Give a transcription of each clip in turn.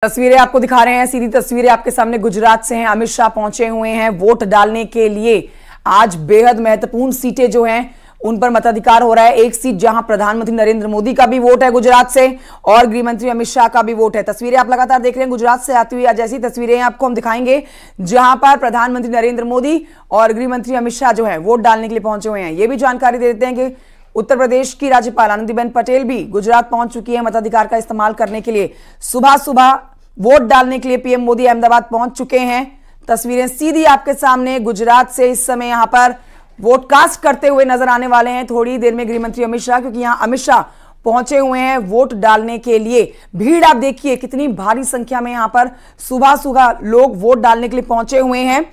तस्वीरें आपको दिखा रहे हैं, सीधी तस्वीरें आपके सामने गुजरात से हैं। अमित शाह पहुंचे हुए हैं वोट डालने के लिए। आज बेहद महत्वपूर्ण सीटें जो हैं उन पर मताधिकार हो रहा है। एक सीट जहां प्रधानमंत्री नरेंद्र मोदी का भी वोट है गुजरात से और गृह मंत्री अमित शाह का भी वोट है। तस्वीरें आप लगातार देख रहे हैं गुजरात से आती हुई। आज ऐसी तस्वीरें आपको हम दिखाएंगे जहां पर प्रधानमंत्री नरेंद्र मोदी और गृह मंत्री अमित शाह जो है वोट डालने के लिए पहुंचे हुए हैं। ये भी जानकारी दे देते हैं कि उत्तर प्रदेश की राज्यपाल आनंदीबेन पटेल भी गुजरात पहुंच चुकी है मताधिकार का इस्तेमाल करने के लिए। सुबह सुबह वोट डालने के लिए पीएम मोदी अहमदाबाद पहुंच चुके हैं। तस्वीरें सीधी आपके सामने गुजरात से इस समय यहां पर वोट कास्ट करते हुए नजर आने वाले हैं थोड़ी देर में गृह मंत्री अमित शाह, क्योंकि यहां अमित शाह पहुंचे हुए हैं वोट डालने के लिए। भीड़ आप देखिए कितनी भारी संख्या में यहां पर सुबह सुबह लोग वोट डालने के लिए पहुंचे हुए हैं।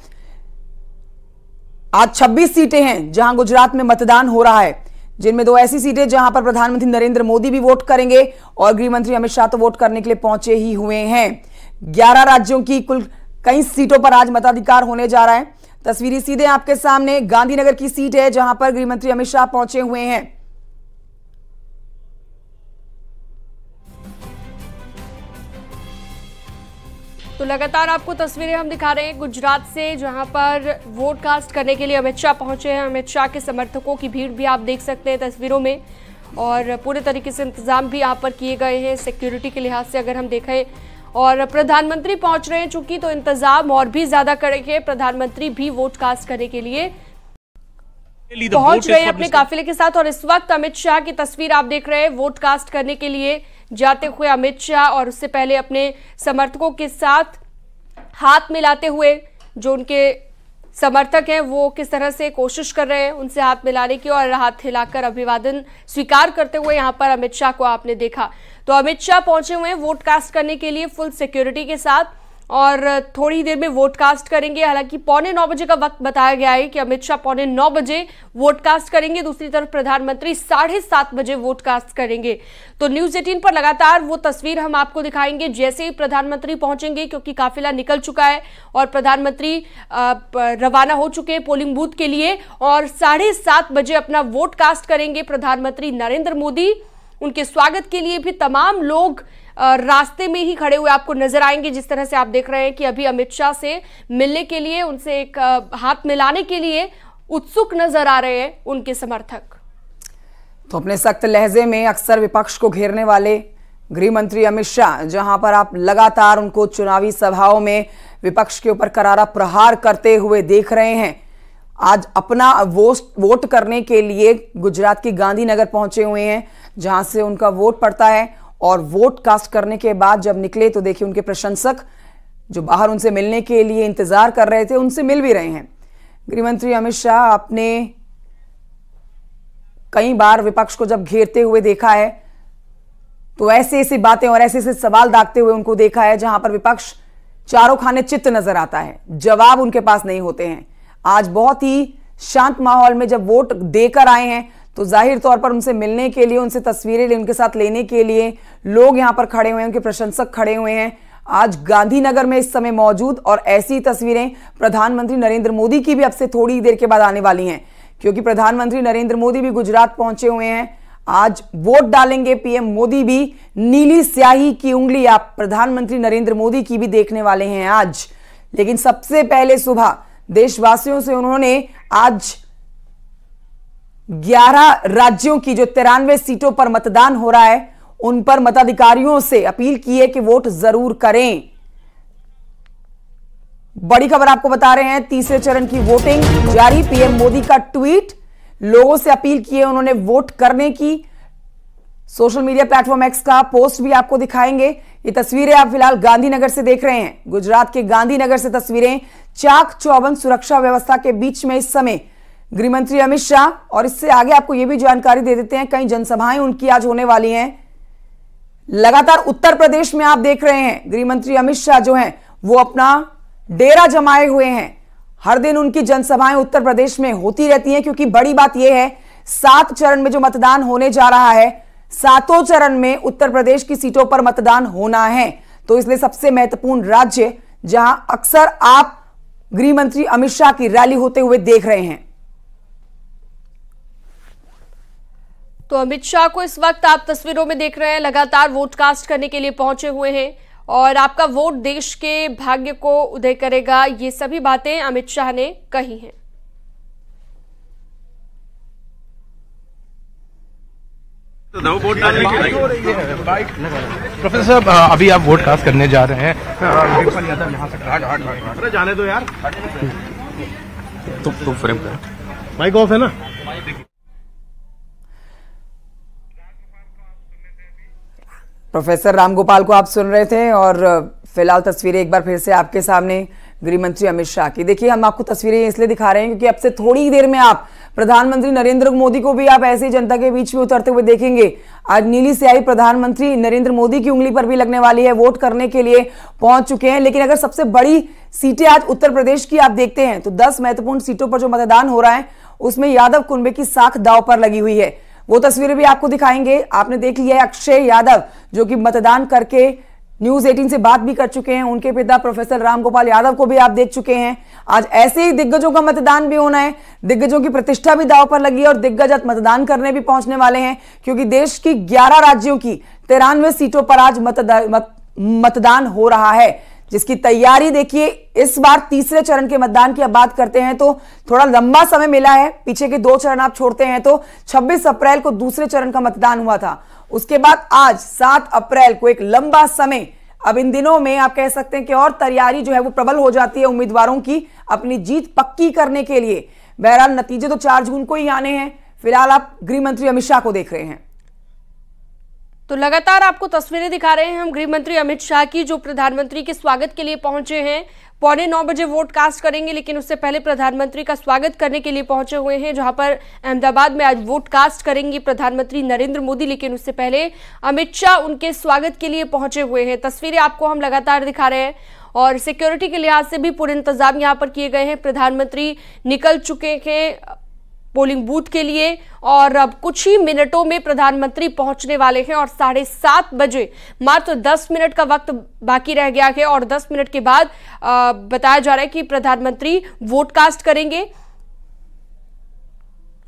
आज 26 सीटें हैं जहां गुजरात में मतदान हो रहा है, जिनमें 2 ऐसी सीटें जहां पर प्रधानमंत्री नरेंद्र मोदी भी वोट करेंगे और गृह मंत्री अमित शाह तो वोट करने के लिए पहुंचे ही हुए हैं। 11 राज्यों की कुल कई सीटों पर आज मताधिकार होने जा रहा है। तस्वीरें सीधे आपके सामने गांधीनगर की सीट है जहां पर गृह मंत्री अमित शाह पहुंचे हुए हैं। तो लगातार आपको तस्वीरें हम दिखा रहे हैं गुजरात से, जहां पर वोट कास्ट करने के लिए अमित शाह पहुंचे हैं। अमित शाह के समर्थकों की भीड़ भी आप देख सकते हैं तस्वीरों में और पूरे तरीके से इंतजाम भी यहाँ पर किए गए हैं सिक्योरिटी के लिहाज से अगर हम देखें। और प्रधानमंत्री पहुंच रहे हैं चूंकि, तो इंतजाम और भी ज्यादा करेंगे। प्रधानमंत्री भी वोट कास्ट करने के लिए पहुंच रहे हैं अपने काफिले के साथ। और इस वक्त अमित शाह की तस्वीर आप देख रहे हैं वोट कास्ट करने के लिए जाते हुए अमित शाह, और उससे पहले अपने समर्थकों के साथ हाथ मिलाते हुए। जो उनके समर्थक हैं वो किस तरह से कोशिश कर रहे हैं उनसे हाथ मिलाने की और हाथ हिलाकर अभिवादन स्वीकार करते हुए यहाँ पर अमित शाह को आपने देखा। तो अमित शाह पहुंचे हुए हैं वोट कास्ट करने के लिए फुल सिक्योरिटी के साथ और थोड़ी देर में वोट कास्ट करेंगे। हालांकि 8:45 बजे का वक्त बताया गया है कि अमित शाह 8:45 बजे वोट कास्ट करेंगे। दूसरी तरफ प्रधानमंत्री 7:30 बजे वोट कास्ट करेंगे। तो न्यूज़ 18 पर लगातार वो तस्वीर हम आपको दिखाएंगे जैसे ही प्रधानमंत्री पहुंचेंगे, क्योंकि काफिला निकल चुका है और प्रधानमंत्री रवाना हो चुके हैं पोलिंग बूथ के लिए और 7:30 बजे अपना वोट कास्ट करेंगे प्रधानमंत्री नरेंद्र मोदी। उनके स्वागत के लिए भी तमाम लोग रास्ते में ही खड़े हुए आपको नजर आएंगे। जिस तरह से आप देख रहे हैं कि अभी अमित शाह से मिलने के लिए, उनसे एक हाथ मिलाने के लिए उत्सुक नजर आ रहे हैं उनके समर्थक। तो अपने सख्त लहजे में अक्सर विपक्ष को घेरने वाले गृह मंत्री अमित शाह, जहां पर आप लगातार उनको चुनावी सभाओं में विपक्ष के ऊपर करारा प्रहार करते हुए देख रहे हैं, आज अपना वोट करने के लिए गुजरात की गांधीनगर पहुंचे हुए हैं जहां से उनका वोट पड़ता है। और वोट कास्ट करने के बाद जब निकले तो देखिए उनके प्रशंसक जो बाहर उनसे मिलने के लिए इंतजार कर रहे थे उनसे मिल भी रहे हैं। गृह मंत्री अमित शाह आपने कई बार विपक्ष को जब घेरते हुए देखा है तो ऐसे ऐसी बातें और ऐसे ऐसे सवाल दागते हुए उनको देखा है जहां पर विपक्ष चारों खाने चित्त नजर आता है, जवाब उनके पास नहीं होते हैं। आज बहुत ही शांत माहौल में जब वोट देकर आए हैं तो जाहिर तौर पर उनसे मिलने के लिए, उनसे तस्वीरें उनके साथ लेने के लिए लोग यहां पर खड़े हुए हैं, उनके प्रशंसक खड़े हुए हैं आज गांधीनगर में इस समय मौजूद। और ऐसी तस्वीरें प्रधानमंत्री नरेंद्र मोदी की भी अब से थोड़ी देर के बाद आने वाली हैं, क्योंकि प्रधानमंत्री नरेंद्र मोदी भी गुजरात पहुंचे हुए हैं। आज वोट डालेंगे पीएम मोदी भी। नीली स्याही की उंगली आप प्रधानमंत्री नरेंद्र मोदी की भी देखने वाले हैं आज। लेकिन सबसे पहले सुबह देशवासियों से उन्होंने आज 11 राज्यों की जो 93 सीटों पर मतदान हो रहा है उन पर मताधिकारियों से अपील की है कि वोट जरूर करें। बड़ी खबर आपको बता रहे हैं, तीसरे चरण की वोटिंग जारी। पीएम मोदी का ट्वीट, लोगों से अपील की है उन्होंने वोट करने की। सोशल मीडिया प्लेटफॉर्म एक्स का पोस्ट भी आपको दिखाएंगे। ये तस्वीरें आप फिलहाल गांधीनगर से देख रहे हैं, गुजरात के गांधीनगर से तस्वीरें। चाक चौबंद सुरक्षा व्यवस्था के बीच में इस समय गृह मंत्री अमित शाह, और इससे आगे आपको यह भी जानकारी दे देते हैं कई जनसभाएं उनकी आज होने वाली हैं। लगातार उत्तर प्रदेश में आप देख रहे हैं गृह मंत्री अमित शाह जो हैं वो अपना डेरा जमाए हुए हैं। हर दिन उनकी जनसभाएं उत्तर प्रदेश में होती रहती हैं, क्योंकि बड़ी बात यह है 7 चरण में जो मतदान होने जा रहा है, 7 चरण में उत्तर प्रदेश की सीटों पर मतदान होना है। तो इसलिए सबसे महत्वपूर्ण राज्य जहां अक्सर आप गृह मंत्री अमित शाह की रैली होते हुए देख रहे हैं। तो अमित शाह को इस वक्त आप तस्वीरों में देख रहे हैं, लगातार वोट कास्ट करने के लिए पहुंचे हुए हैं और आपका वोट देश के भाग्य को उदय करेगा, ये सभी बातें अमित शाह ने कही हैं। वोट डालने की प्रोफेसर साहब, अभी आप वोट कास्ट करने जा रहे हैं, जाने दो यार, तो फ्रेम कर, माइक ऑफ है ना। प्रोफेसर रामगोपाल को आप सुन रहे थे और फिलहाल तस्वीरें एक बार फिर से आपके सामने गृह मंत्री अमित शाह की। देखिए, हम आपको तस्वीरें इसलिए दिखा रहे हैं क्योंकि अब से थोड़ी ही देर में आप प्रधानमंत्री नरेंद्र मोदी को भी आप ऐसी जनता के बीच में उतरते हुए देखेंगे। आज नीली स्याही प्रधानमंत्री नरेंद्र मोदी की उंगली पर भी लगने वाली है, वोट करने के लिए पहुंच चुके हैं। लेकिन अगर सबसे बड़ी सीटें आज उत्तर प्रदेश की आप देखते हैं तो 10 महत्वपूर्ण सीटों पर जो मतदान हो रहा है उसमें यादव कुनबे की साख दांव पर लगी हुई है। वो तस्वीरें भी आपको दिखाएंगे। आपने देख लिया है अक्षय यादव जो कि मतदान करके न्यूज 18 से बात भी कर चुके हैं। उनके पिता प्रोफेसर रामगोपाल यादव को भी आप देख चुके हैं। आज ऐसे ही दिग्गजों का मतदान भी होना है, दिग्गजों की प्रतिष्ठा भी दांव पर लगी है और दिग्गज आज मतदान करने भी पहुंचने वाले हैं क्योंकि देश की 11 राज्यों की 93 सीटों पर आज मतदान हो रहा है, जिसकी तैयारी देखिए। इस बार तीसरे चरण के मतदान की अब बात करते हैं तो थोड़ा लंबा समय मिला है। पीछे के 2 चरण आप छोड़ते हैं तो 26 अप्रैल को दूसरे चरण का मतदान हुआ था, उसके बाद आज 7 अप्रैल को एक लंबा समय। अब इन दिनों में आप कह सकते हैं कि और तैयारी जो है वो प्रबल हो जाती है उम्मीदवारों की अपनी जीत पक्की करने के लिए। बहरहाल नतीजे तो 4 जून को ही आने हैं। फिलहाल आप गृह मंत्री अमित शाह को देख रहे हैं। तो लगातार आपको तस्वीरें दिखा रहे हैं हम गृह मंत्री अमित शाह की, जो प्रधानमंत्री के स्वागत के लिए पहुंचे हैं। 8:45 बजे वोट कास्ट करेंगे, लेकिन उससे पहले प्रधानमंत्री का स्वागत करने के लिए पहुंचे हुए हैं, जहां पर अहमदाबाद में आज वोट कास्ट करेंगे प्रधानमंत्री नरेंद्र मोदी। लेकिन उससे पहले अमित शाह उनके स्वागत के लिए पहुंचे हुए हैं। तस्वीरें आपको हम लगातार दिखा रहे हैं और सिक्योरिटी के लिहाज से भी पूरे इंतजाम यहाँ पर किए गए हैं। प्रधानमंत्री निकल चुके हैं पोलिंग बूथ के लिए और अब कुछ ही मिनटों में प्रधानमंत्री पहुंचने वाले हैं और 7:30 बजे मात्र 10 मिनट का वक्त बाकी रह गया है और 10 मिनट के बाद बताया जा रहा है कि प्रधानमंत्री वोट कास्ट करेंगे।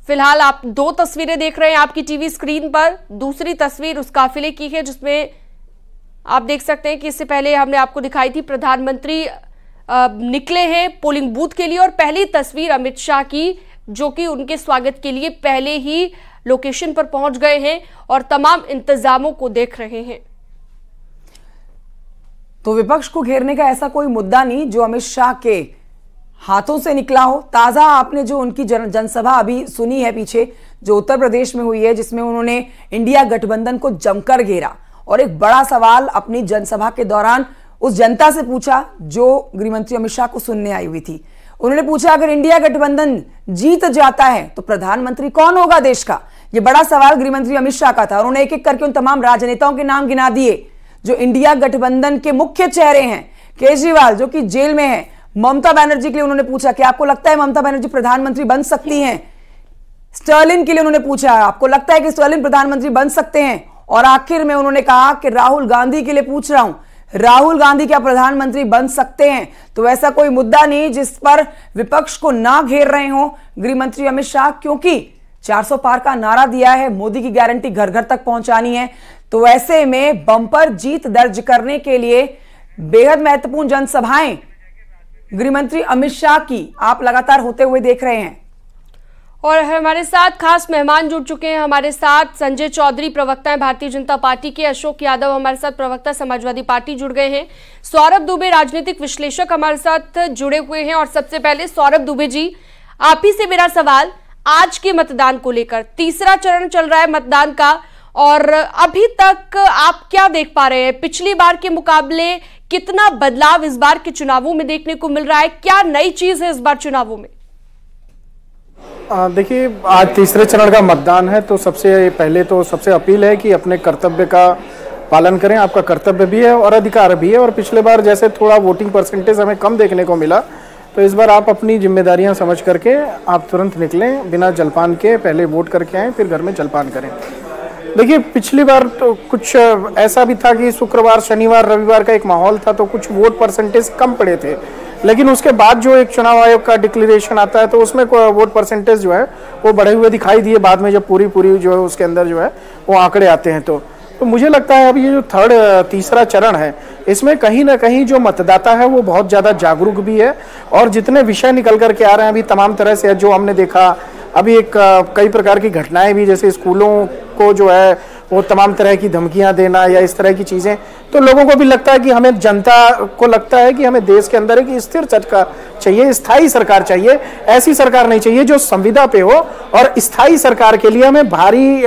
फिलहाल आप 2 तस्वीरें देख रहे हैं आपकी टीवी स्क्रीन पर। दूसरी तस्वीर उस काफिले की है जिसमें आप देख सकते हैं कि इससे पहले हमने आपको दिखाई थी प्रधानमंत्री निकले हैं पोलिंग बूथ के लिए, और पहली तस्वीर अमित शाह की जो कि उनके स्वागत के लिए पहले ही लोकेशन पर पहुंच गए हैं और तमाम इंतजामों को देख रहे हैं। तो विपक्ष को घेरने का ऐसा कोई मुद्दा नहीं जो अमित शाह के हाथों से निकला हो। ताजा आपने जो उनकी जनसभा अभी सुनी है पीछे, जो उत्तर प्रदेश में हुई है, जिसमें उन्होंने इंडिया गठबंधन को जमकर घेरा और एक बड़ा सवाल अपनी जनसभा के दौरान उस जनता से पूछा जो गृहमंत्री अमित शाह को सुनने आई हुई थी। उन्होंने पूछा अगर इंडिया गठबंधन जीत जाता है तो प्रधानमंत्री कौन होगा देश का। यह बड़ा सवाल गृहमंत्री अमित शाह का था। उन्होंने एक एक करके उन तमाम राजनेताओं के नाम गिना दिए जो इंडिया गठबंधन के मुख्य चेहरे हैं। केजरीवाल जो कि जेल में है, ममता बनर्जी के लिए उन्होंने पूछा कि आपको लगता है ममता बनर्जी प्रधानमंत्री बन सकती हैं। स्टर्लिन के लिए उन्होंने पूछा आपको लगता है कि स्टर्लिन प्रधानमंत्री बन सकते हैं। और आखिर में उन्होंने कहा कि राहुल गांधी के लिए पूछ रहा हूं, राहुल गांधी क्या प्रधानमंत्री बन सकते हैं। तो ऐसा कोई मुद्दा नहीं जिस पर विपक्ष को ना घेर रहे हो गृहमंत्री अमित शाह, क्योंकि 400 पार का नारा दिया है, मोदी की गारंटी घर घर तक पहुंचानी है। तो ऐसे में बंपर जीत दर्ज करने के लिए बेहद महत्वपूर्ण जनसभाएं गृहमंत्री अमित शाह की आप लगातार होते हुए देख रहे हैं। और हमारे साथ खास मेहमान जुड़ चुके हैं। हमारे साथ संजय चौधरी प्रवक्ता हैं भारतीय जनता पार्टी के, अशोक यादव हमारे साथ प्रवक्ता समाजवादी पार्टी जुड़ गए हैं, सौरभ दुबे राजनीतिक विश्लेषक हमारे साथ जुड़े हुए हैं। और सबसे पहले सौरभ दुबे जी, आप ही से मेरा सवाल आज के मतदान को लेकर। तीसरा चरण चल रहा है मतदान का और अभी तक आप क्या देख पा रहे हैं? पिछली बार के मुकाबले कितना बदलाव इस बार के चुनावों में देखने को मिल रहा है? क्या नई चीज है इस बार चुनावों में? देखिए, आज तीसरे चरण का मतदान है तो सबसे पहले तो सबसे अपील है कि अपने कर्तव्य का पालन करें। आपका कर्तव्य भी है और अधिकार भी है। और पिछले बार जैसे थोड़ा वोटिंग परसेंटेज हमें कम देखने को मिला, तो इस बार आप अपनी जिम्मेदारियां समझ करके आप तुरंत निकलें, बिना जलपान के पहले वोट करके आएँ, फिर घर में जलपान करें। देखिए, पिछली बार तो कुछ ऐसा भी था कि शुक्रवार शनिवार रविवार का एक माहौल था तो कुछ वोट परसेंटेज कम पड़े थे, लेकिन उसके बाद जो एक चुनाव आयोग का डिक्लेरेशन आता है तो उसमें वोट परसेंटेज जो है वो बढ़े हुए दिखाई दिए बाद में, जब पूरी जो है उसके अंदर जो है वो आंकड़े आते हैं। तो तो मुझे लगता है अब ये जो तीसरा चरण है, इसमें कहीं ना कहीं जो मतदाता है वो बहुत ज़्यादा जागरूक भी है, और जितने विषय निकल करके आ रहे हैं अभी तमाम तरह से, जो हमने देखा अभी एक कई प्रकार की घटनाएं भी, जैसे स्कूलों को जो है वो तमाम तरह की धमकियां देना या इस तरह की चीज़ें, तो लोगों को भी लगता है कि हमें, जनता को लगता है कि हमें देश के अंदर एक स्थिर सरकार चाहिए, स्थायी सरकार चाहिए। ऐसी सरकार नहीं चाहिए जो संविदा पे हो, और स्थायी सरकार के लिए हमें भारी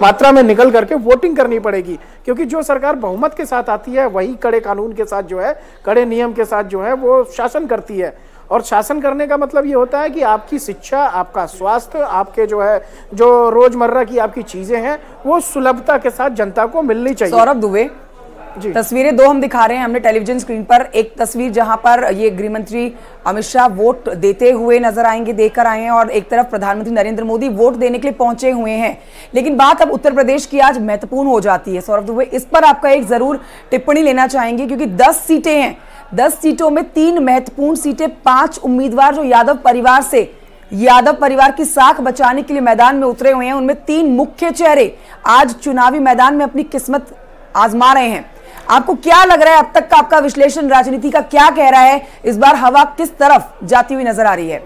मात्रा में निकल करके वोटिंग करनी पड़ेगी, क्योंकि जो सरकार बहुमत के साथ आती है वही कड़े कानून के साथ जो है, कड़े नियम के साथ जो है वो शासन करती है। और शासन करने का मतलब ये होता है कि आपकी शिक्षा, आपका स्वास्थ्य, आपके जो है जो रोजमर्रा की आपकी चीजें हैं वो सुलभता के साथ जनता को मिलनी चाहिए। सौरभ दुबे जी, तस्वीरें दो हम दिखा रहे हैं हमने टेलीविजन स्क्रीन पर। एक तस्वीर जहां पर ये गृह मंत्री अमित शाह वोट देते हुए नजर आएंगे, देकर आए हैं, और एक तरफ प्रधानमंत्री नरेंद्र मोदी वोट देने के लिए पहुंचे हुए हैं। लेकिन बात अब उत्तर प्रदेश की आज महत्वपूर्ण हो जाती है। सौरभ दुबे, इस पर आपका एक जरूर टिप्पणी लेना चाहेंगे, क्योंकि 10 सीटें हैं, 10 सीटों में 3 महत्वपूर्ण सीटें, 5 उम्मीदवार जो यादव परिवार की साख बचाने के लिए मैदान में उतरे हुए हैं, उनमें 3 मुख्य चेहरे आज चुनावी मैदान में अपनी किस्मत आजमा रहे हैं। आपको क्या लग रहा है, अब तक का आपका विश्लेषण राजनीति का क्या कह रहा है, इस बार हवा किस तरफ जाती हुई नजर आ रही है?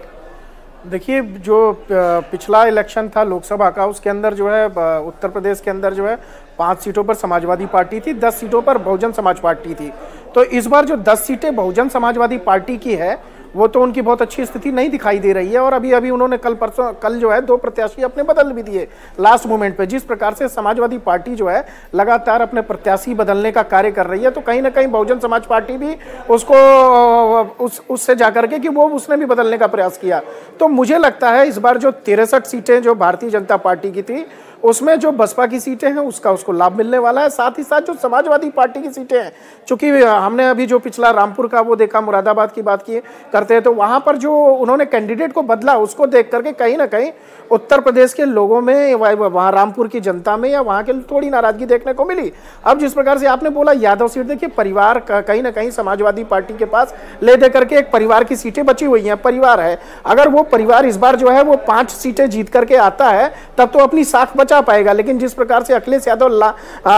देखिए, जो पिछला इलेक्शन था लोकसभा का, उसके अंदर जो है उत्तर प्रदेश के अंदर जो है 5 सीटों पर समाजवादी पार्टी थी, 10 सीटों पर बहुजन समाज पार्टी थी। तो इस बार जो 10 सीटें बहुजन समाजवादी पार्टी की है वो तो उनकी बहुत अच्छी स्थिति नहीं दिखाई दे रही है। और अभी अभी उन्होंने कल जो है 2 प्रत्याशी अपने बदल भी दिए लास्ट मोमेंट पे। जिस प्रकार से समाजवादी पार्टी जो है लगातार अपने प्रत्याशी बदलने का कार्य कर रही है, तो कहीं ना कहीं बहुजन समाज पार्टी भी उसको उससे जाकर के कि वो उसने भी बदलने का प्रयास किया। तो मुझे लगता है इस बार जो 63 सीटें जो भारतीय जनता पार्टी की थी, उसमें जो बसपा की सीटें हैं उसको लाभ मिलने वाला है। साथ ही साथ जो समाजवादी पार्टी की सीटें हैं, चूंकि हमने अभी जो पिछला रामपुर का वो देखा, मुरादाबाद की बात की करते हैं, तो वहां पर जो उन्होंने कैंडिडेट को बदला, उसको देख करके कहीं ना कहीं उत्तर प्रदेश के लोगों में, वहां रामपुर की जनता में या वहां के थोड़ी नाराजगी देखने को मिली। अब जिस प्रकार से आपने बोला यादव सीट, देखिए परिवार कहीं ना कहीं समाजवादी पार्टी के पास ले दे करके एक परिवार की सीटें बची हुई हैं, परिवार है। अगर वो परिवार इस बार जो है वो 5 सीटें जीत करके आता है तब तो अपनी साख बचा पाएगा। लेकिन जिस प्रकार से अखिलेश यादव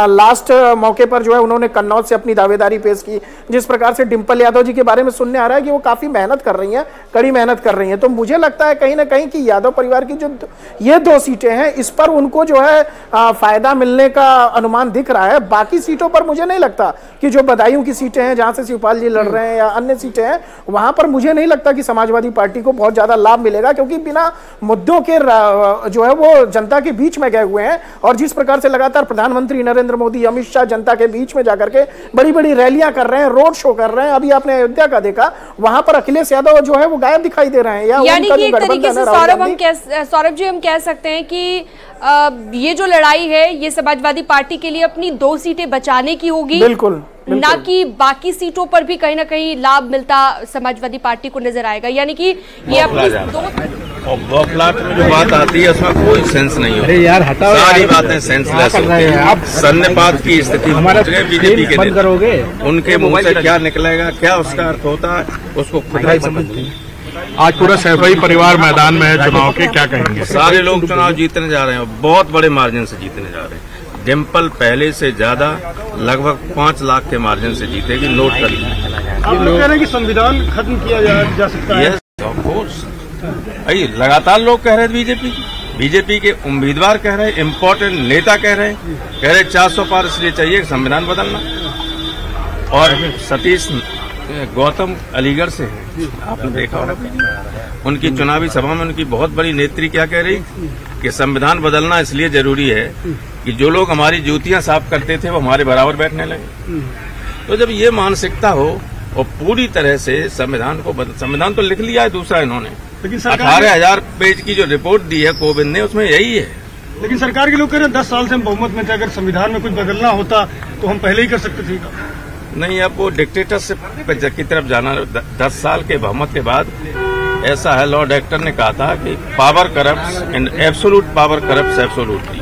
लास्ट मौके पर जो है उन्होंने कन्नौज से अपनी दावेदारी पेश की, जिस प्रकार से डिंपल यादव जी के बारे में सुनने आ रहा है कि वो काफी मेहनत कर रही हैं, कड़ी मेहनत कर रही हैं, तो मुझे लगता है कहीं ना कहीं कि यादव परिवार की जो ये 2 सीटें हैं, इस पर उनको जो है फायदा मिलने का अनुमान दिख रहा है। बाकी सीटों पर मुझे नहीं लगता कि जो बदायूं की सीटें हैं जहां से शिवपाल जी लड़ रहे हैं या अन्य सीटें हैं, वहां पर मुझे नहीं लगता कि समाजवादी पार्टी को बहुत ज्यादा लाभ मिलेगा, क्योंकि बिना मुद्दों के जो है वो जनता के बीच में गए हुए हैं। और जिस प्रकार से लगातार प्रधानमंत्री नरेंद्र मोदी, अमित शाह जनता के बीच में जाकर के बड़ी बड़ी रैलियां कर रहे हैं, रोड शो कर रहे हैं। अभी आपने अयोध्या का देखा, वहां पर अखिलेश यादव जो है वो गायब दिखाई दे रहे हैं। यानी कि एक तरीके से सौरभ जी हम कह सकते हैं कि ये जो लड़ाई है ये समाजवादी पार्टी के लिए अपनी 2 सीटें बचाने की होगी, बिल्कुल ना कि बाकी सीटों पर भी कहीं ना कहीं लाभ मिलता समाजवादी पार्टी को नजर आएगा। यानी कि ये अपनी 2 और बॉकलाट में जो बात आती है उसमें कोई सेंस नहीं होता। यार हटाओ, सारी बातें सेंसलेस होती हैं। सन्निपात की स्थिति बीजेपी के करोगे, उनके मुंह से क्या निकलेगा, क्या उसका अर्थ होता है, उसको खुद ही समझते हैं। आज पूरा सैफई परिवार मैदान में है चुनाव के, क्या कहेंगे? सारे लोग चुनाव जीतने जा रहे हैं, बहुत बड़े मार्जिन से जीतने जा रहे हैं। डिंपल पहले से ज्यादा लगभग 5 लाख के मार्जिन से जीतेगी। नोट कर लीजिए। आप लोग कह रहे हैं कि संविधान खत्म किया जा सकता है? यस ऑफ कोर्स, लगातार लोग कह रहे थे, बीजेपी के उम्मीदवार कह रहे हैं, इम्पोर्टेंट नेता कह रहे 400 पार इसलिए चाहिए संविधान बदलना। और सतीश गौतम अलीगढ़ से है, आपने देखा होगा उनकी चुनावी सभा में उनकी बहुत बड़ी नेत्री क्या कह रही कि संविधान बदलना इसलिए जरूरी है कि जो लोग हमारी जूतियां साफ करते थे वो हमारे बराबर बैठने लगे। तो जब ये मानसिकता हो और पूरी तरह से संविधान तो लिख लिया है दूसरा इन्होंने, 18,000 पेज की जो रिपोर्ट दी है कोविंद ने, उसमें यही है। लेकिन सरकार के लोग कह रहे हैं 10 साल से हम बहुमत में थे, अगर संविधान में कुछ बदलना होता तो हम पहले ही कर सकते थे। नहीं, अब वो डिक्टेटरशिप की तरफ जाना। 10 साल के बहुमत के बाद ऐसा है, लॉर्ड एक्टर ने कहा था कि power corrupts and absolute power corrupts absolutely.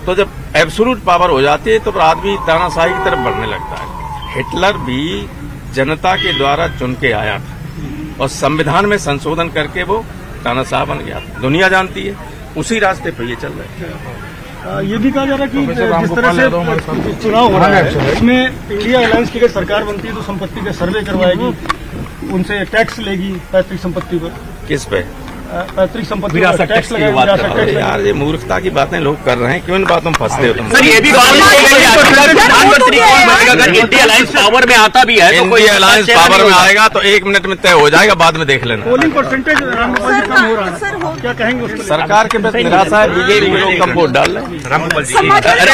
तो जब एब्सोल्यूट पावर हो जाती है तो आदमी तानाशाही की तरफ बढ़ने लगता है। हिटलर भी जनता के द्वारा चुन के आया था और संविधान में संशोधन करके वो तानाशाह बन गया। दुनिया जानती है, उसी रास्ते पर ये चल रहा है। ये भी कहा जा रहा है कि जिस तरह से चुनाव हो रहा है इसमें इंडिया अलायंस की अगर सरकार बनती है तो संपत्ति का सर्वे करवाएगी, उनसे टैक्स लेगी पैतृक संपत्ति पर। किस पे? पैतृक संपत्ति विरासत टैक्स की बात कर रहे हैं यार, ये मूर्खता की बातें लोग कर रहे हैं, क्यों इन बातों में फंसते हो तुम? सर ये भी प्रधानमंत्री कौन बनेगा अगर इंडिया अलायंस पावर में आता भी है तो कोई अलायंस पावर में आएगा तो 1 मिनट में तय हो जाएगा, बाद में देख लेना। पोलिंग परसेंटेज रामगोपाल जी कम हो रहा है, क्या कहेंगे उसके? सरकार के प्रति निराशा है, बीजेपी के लोग कम वोट डाल रहे हैं।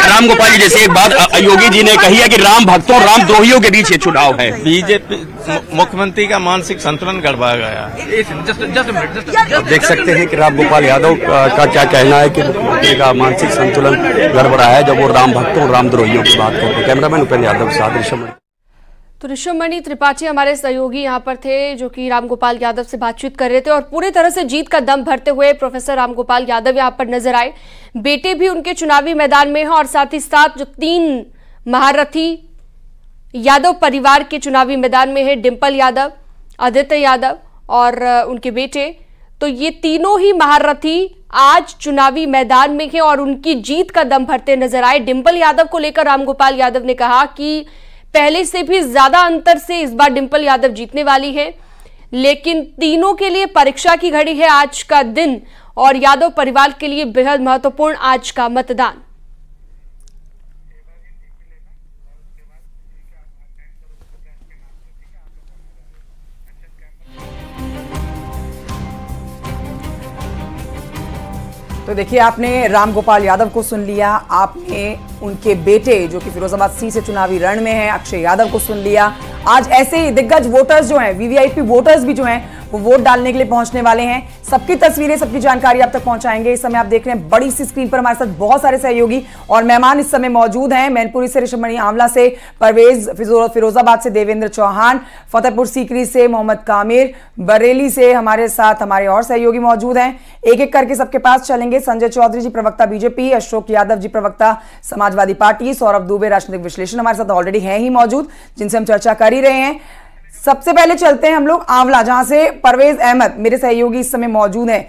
रामगोपाल जी जैसे एक बात योगी जी ने कही है कि राम भक्तों राम द्रोहियों के बीच ये चुनाव है। बीजेपी मुख्यमंत्री का मानसिक संतुलन गड़बड़ा गया है। देख सकते हैं कि रामगोपाल यादव का क्या कहना है कि मुख्यमंत्री का मानसिक संतुलन गड़बड़ा है जब वो राम भक्तों और राम द्रोहियों की बात करते हैं। कैमरामैन उपेंद्र यादव के साथ ऋषभ। तो ऋषभमणि त्रिपाठी हमारे सहयोगी यहाँ पर थे जो कि रामगोपाल यादव से बातचीत कर रहे थे और पूरी तरह से जीत का दम भरते हुए प्रोफेसर रामगोपाल यादव यहाँ पर नजर आए। बेटे भी उनके चुनावी मैदान में हैं और साथ ही साथ जो 3 महारथी यादव परिवार के चुनावी मैदान में है, डिंपल यादव, आदित्य यादव और उनके बेटे, तो ये तीनों ही महारथी आज चुनावी मैदान में हैं और उनकी जीत का दम भरते नजर आए। डिंपल यादव को लेकर रामगोपाल यादव ने कहा कि पहले से भी ज्यादा अंतर से इस बार डिंपल यादव जीतने वाली है, लेकिन तीनों के लिए परीक्षा की घड़ी है आज का दिन और यादव परिवार के लिए बेहद महत्वपूर्ण आज का मतदान। तो देखिए, आपने रामगोपाल यादव को सुन लिया, आपने उनके बेटे जो कि फिरोजाबाद सीट से चुनावी रण में हैं अक्षय यादव को सुन लिया। आज ऐसे ही दिग्गज वोटर्स जो हैं, वीवीआईपी वोटर्स भी जो हैं वो वोट डालने के लिए पहुंचने वाले हैं। सबकी तस्वीरें, सबकी जानकारी आप तक पहुंचाएंगे। इस समय आप देख रहे हैं बड़ी सी स्क्रीन पर हमारे साथ बहुत सारे सहयोगी और मेहमान इस समय मौजूद हैं। मैनपुरी से ऋषभमणि आंवला से परवेज, फिरोजाबाद से देवेंद्र चौहान, फतेहपुर सीकरी से मोहम्मद कामिर, बरेली से हमारे साथ हमारे और सहयोगी मौजूद हैं। एक एक करके सबके पास चलेंगे। संजय चौधरी जी प्रवक्ता बीजेपी, अशोक यादव जी प्रवक्ता समाजवादी पार्टी, सौरभ दुबे राजनीतिक विश्लेषण हमारे साथ ऑलरेडी हैं ही मौजूद, जिनसे हम चर्चा कर ही रहे हैं। सबसे पहले चलते हैं हम लोग आंवला, जहां से परवेज अहमद मेरे सहयोगी इस समय मौजूद हैं।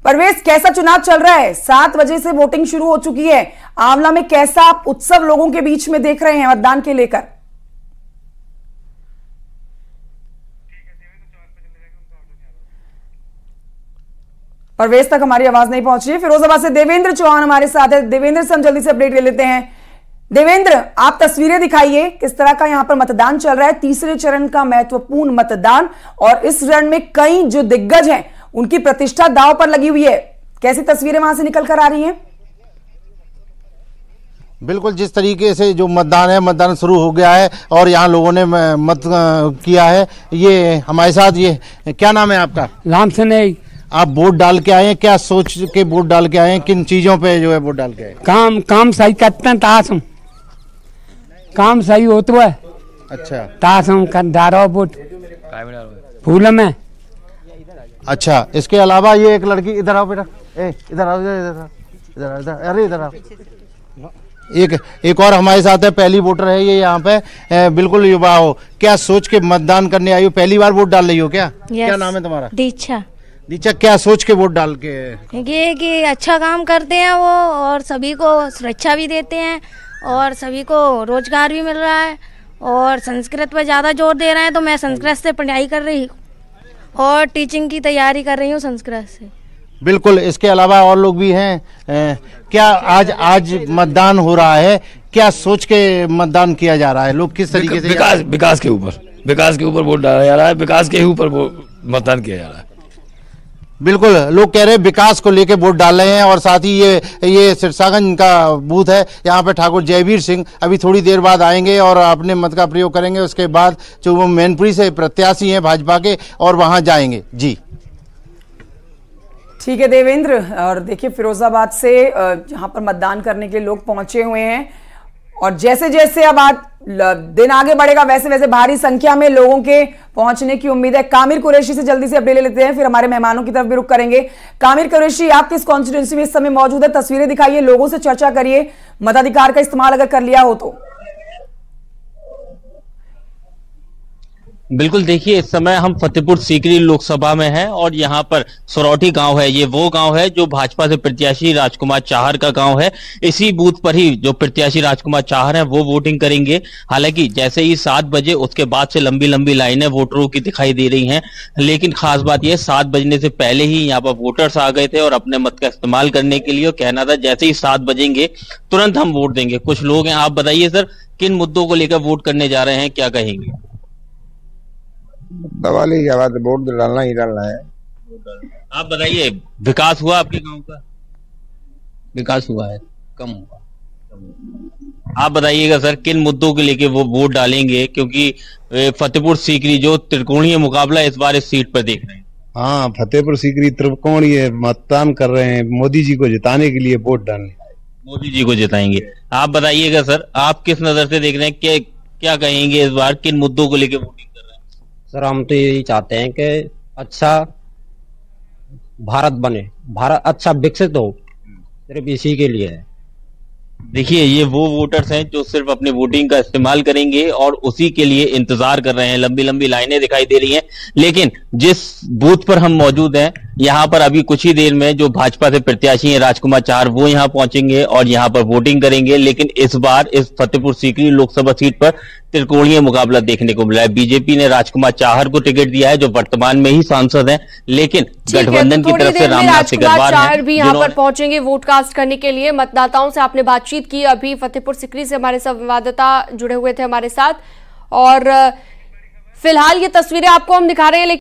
परवेज, कैसा चुनाव चल रहा है? 7 बजे से वोटिंग शुरू हो चुकी है। आंवला में कैसा आप उत्सव लोगों के बीच में देख रहे हैं मतदान के लेकर? परवेज तक हमारी आवाज नहीं पहुंच रही है। फिरोजाबाद से देवेंद्र चौहान हमारे साथ है। देवेंद्र से हम जल्दी से अपडेट ले लेते हैं। देवेंद्र, आप तस्वीरें दिखाइए, किस तरह का यहां पर मतदान चल रहा है? तीसरे चरण का महत्वपूर्ण मतदान और इस रण में कई जो दिग्गज हैं उनकी प्रतिष्ठा दांव पर लगी हुई है। कैसी तस्वीरें वहां से निकल कर आ रही हैं? बिल्कुल, जिस तरीके से जो मतदान है, मतदान शुरू हो गया है और यहाँ लोगों ने मत किया है। ये हमारे साथ, ये क्या नाम है आपका? राम सेन। आप वोट डाल के आए हैं, क्या सोच के वोट डाल के आए हैं? किन चीजों पे जो है वोट डाल के आए? काम सही करते हैं, ताश काम सही होता है। अच्छा, ताश हम डालो वोट फूल में। अच्छा, इसके अलावा ये एक लड़की, इधर आओ बेटा, इधर आओ, इधर, अरे इधर आओ। एक और हमारे साथ है, पहली वोटर है ये यहाँ पे, बिल्कुल युवा हो, क्या सोच के मतदान करने आई हो? पहली बार वोट डाल रही हो क्या? क्या नाम है तुम्हारा? दीक्षा। दीक्षा, क्या सोच के वोट डाल के? ये कि अच्छा काम करते हैं वो और सभी को सुरक्षा भी देते हैं और सभी को रोजगार भी मिल रहा है और संस्कृत पर ज़्यादा जोर दे रहे हैं, तो मैं संस्कृत से पढ़ाई कर रही हूँ और टीचिंग की तैयारी कर रही हूँ संस्कृत से। बिल्कुल, इसके अलावा और लोग भी हैं। क्या आज मतदान हो रहा है, क्या सोच के मतदान किया जा रहा है? लोग किस तरीके से? विकास के ऊपर वोट डाला जा रहा है, विकास के ऊपर मतदान किया जा रहा है। बिल्कुल, लोग कह रहे हैं विकास को लेके वोट डाल रहे हैं और साथ ही ये सिरसागंज का बूथ है, यहाँ पे ठाकुर जयवीर सिंह अभी थोड़ी देर बाद आएंगे और अपने मत का प्रयोग करेंगे। उसके बाद जो वो मैनपुरी से प्रत्याशी हैं भाजपा के और वहां जाएंगे। जी ठीक है देवेंद्र, और देखिए फिरोजाबाद से यहाँ पर मतदान करने के लिए लोग पहुंचे हुए हैं और जैसे जैसे अब आज दिन आगे बढ़ेगा वैसे वैसे भारी संख्या में लोगों के पहुंचने की उम्मीद है। कामिर कुरैशी से जल्दी से अपडेट ले लेते हैं, फिर हमारे मेहमानों की तरफ भी रुख करेंगे। कामिर कुरैशी, आप किस कॉन्स्टिट्यूंसी में इस समय मौजूद है? तस्वीरें दिखाइए, लोगों से चर्चा करिए, मताधिकार का इस्तेमाल अगर कर लिया हो तो। बिल्कुल, देखिए इस समय हम फतेहपुर सीकरी लोकसभा में हैं और यहाँ पर सरौठी गांव है। ये वो गांव है जो भाजपा से प्रत्याशी राजकुमार चाहर का गांव है। इसी बूथ पर ही जो प्रत्याशी राजकुमार चाहर हैं वो वोटिंग करेंगे। हालांकि जैसे ही 7 बजे उसके बाद से लंबी लंबी लाइनें वोटरों की दिखाई दे रही हैं, लेकिन खास बात यह 7 बजने से पहले ही यहाँ पर वोटर्स आ गए थे और अपने मत का इस्तेमाल करने के लिए कहना था जैसे ही 7 बजेंगे तुरंत हम वोट देंगे। कुछ लोग हैं, आप बताइए सर किन मुद्दों को लेकर वोट करने जा रहे हैं, क्या कहेंगे? वाली क्या बात है, वोट डालना ही डालना है। आप बताइए, विकास हुआ आपके गांव का? विकास हुआ है, कम हुआ। आप बताइएगा सर किन मुद्दों के लेके वो वोट डालेंगे, क्योंकि फतेहपुर सीकरी जो त्रिकोणीय मुकाबला इस बार इस सीट पर देख रहे हैं। हाँ, फतेहपुर सीकरी त्रिकोणीय मतदान कर रहे हैं, मोदी जी को जिताने के लिए वोट डालने। मोदी जी को जिताएंगे। आप बताइएगा सर, आप किस नजर से देख रहे हैं, क्या कहेंगे इस बार किन मुद्दों को लेकर वोटिंग कर रहे हैं? सर हम तो यही चाहते हैं कि अच्छा भारत बने, भारत अच्छा विकसित हो, सिर्फ इसी के लिए है। देखिए ये वो वोटर्स हैं जो सिर्फ अपने वोटिंग का इस्तेमाल करेंगे और उसी के लिए इंतजार कर रहे हैं। लंबी लंबी लाइनें दिखाई दे रही हैं, लेकिन जिस बूथ पर हम मौजूद हैं यहाँ पर अभी कुछ ही देर में जो भाजपा से प्रत्याशी हैं राजकुमार चाहर वो यहाँ पहुंचेंगे और यहाँ पर वोटिंग करेंगे। लेकिन इस बार इस फतेहपुर सीकरी लोकसभा सीट पर त्रिकोणीय मुकाबला देखने को मिला है। बीजेपी ने राजकुमार चाहर को टिकट दिया है जो वर्तमान में ही सांसद हैं, लेकिन गठबंधन की तरफ से रामनाथ चाहर भी यहाँ पर पहुंचेंगे वोट कास्ट करने के लिए। मतदाताओं से आपने बातचीत की, अभी फतेहपुर सीकरी से हमारे संवाददाता जुड़े हुए थे हमारे साथ, और फिलहाल ये तस्वीरें आपको हम दिखा रहे हैं।